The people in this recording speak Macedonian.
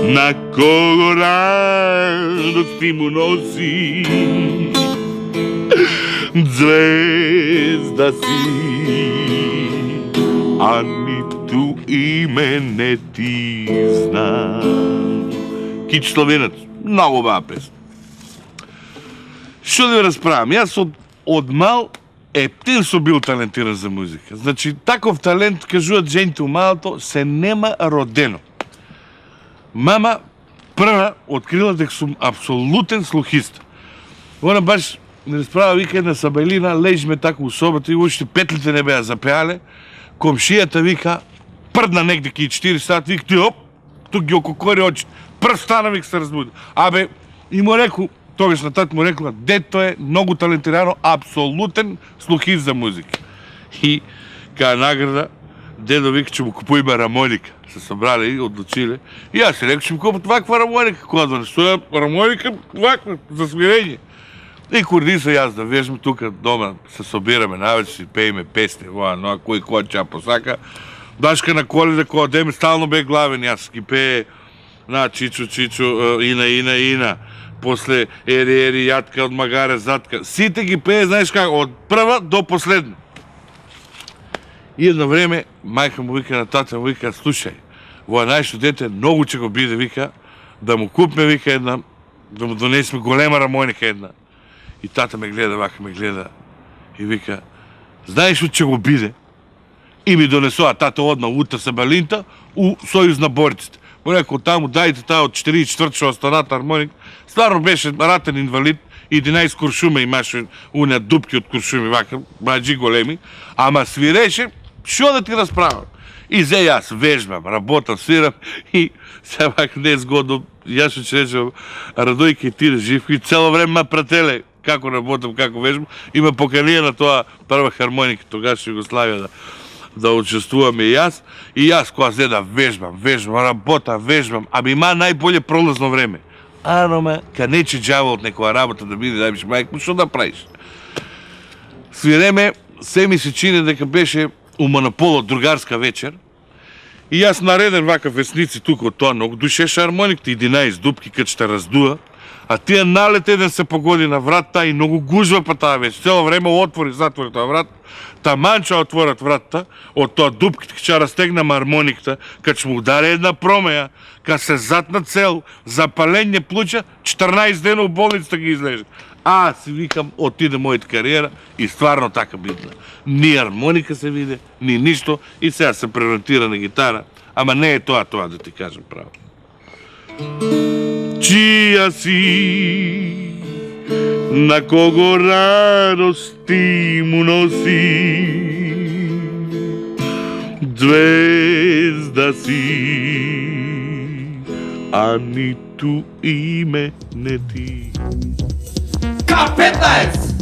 Na kogo radost ti mu nosi, zvezda si, a nitу име не ти знам. Кич Словенец, много бава песна. Што да ви разправам, јас од мал ептен сум бил талентиран за музика. Значи, таков талент, кажуваат жените у малото, се нема родено. Мама прва открила дека сум апсолутен слухист. Она баш не разправа, вика, една сабајлина, лежиме тако у собата и уште петлите не беа запеале. Комшијата вика, прдна негде ки 4 сати, вика, ти оп, тук ги ококори очите. Прв стана, вика, се разбуди. Абе, и му реку, тогаш на тат му рекла, дето е многу талентирано, апсолутен слухист за музика. И каја награда, дедо вика, че му купуиме рамоника. Се събрали и одлучили. И аз си рекao, че ми купат ваква рамоника. Која да не стоя рамоника, ваква, за смирение. И Кордиса и аз да вежем тука дома, се собираме навече, си пееме песни, но кој која ча посака. Дашка на Коледа, која деме, стално бе главен, аз ги пее на Чичо, Ина. После Ери, Јатка, од Магаре, Затка. Сите ги пее, знаеш как, од прва до последна. И едно време, мајка му вика на тата, му вика, слушај, во најшто дете многу ќе го биде, вика, да му купме, вика, една, да му донесме голема рамоника една. И тата ме гледа, вака ме гледа и вика, знаеш што ќе го биде? И ми донесоа, тата одма утре се балинта у Сојуз на борците. Му рекол таму, дајте таа од 44 што останата хармоник. Стварно беше ратен инвалид, 11 куршуми имаше уна дупки од куршуми, вака, маџи големи, ама свиреше, што да ти разправам? И зе јас вежбам, работам, свирам и се вака не е згодно, јас што ќе речем, Радојка и ти да жив, и цело време ма прателе како работам, како вежбам, има поканија на тоа прва хармоника, тогаш Југославија да учествуваме и јас кога зе да вежбам, работам, вежбам, аби има најболje пролазно време. Анома, кад нече џавол од некоја работа да биде, да биш мајк, што да правиш? Свиреме, се ми се чини дека беше у Монополот другарска вечер и јас нареден вака весници тука од тоа многу душеше хармониките, 11 дупки кад ще раздуа, а тие налет еден се погоди на вратта и многу гужва па таа вечер. Цело време затвори тоа врат, таманча отворат вратта, од тоа дупките ќе растегнам хармониката, кад ќе му удари една промеја, кад се затна цел, запалење плуќа, 14 дена у болницата ги излежа. Си викам, отиде мојата кариера и стварно така битна. Ни хармоника се виде, ни ништо и сега се преориентира на гитара, ама не е тоа да ти кажам право. Чија си, на кого радост ти му носи, звезда си, а ниту име не ти. K15!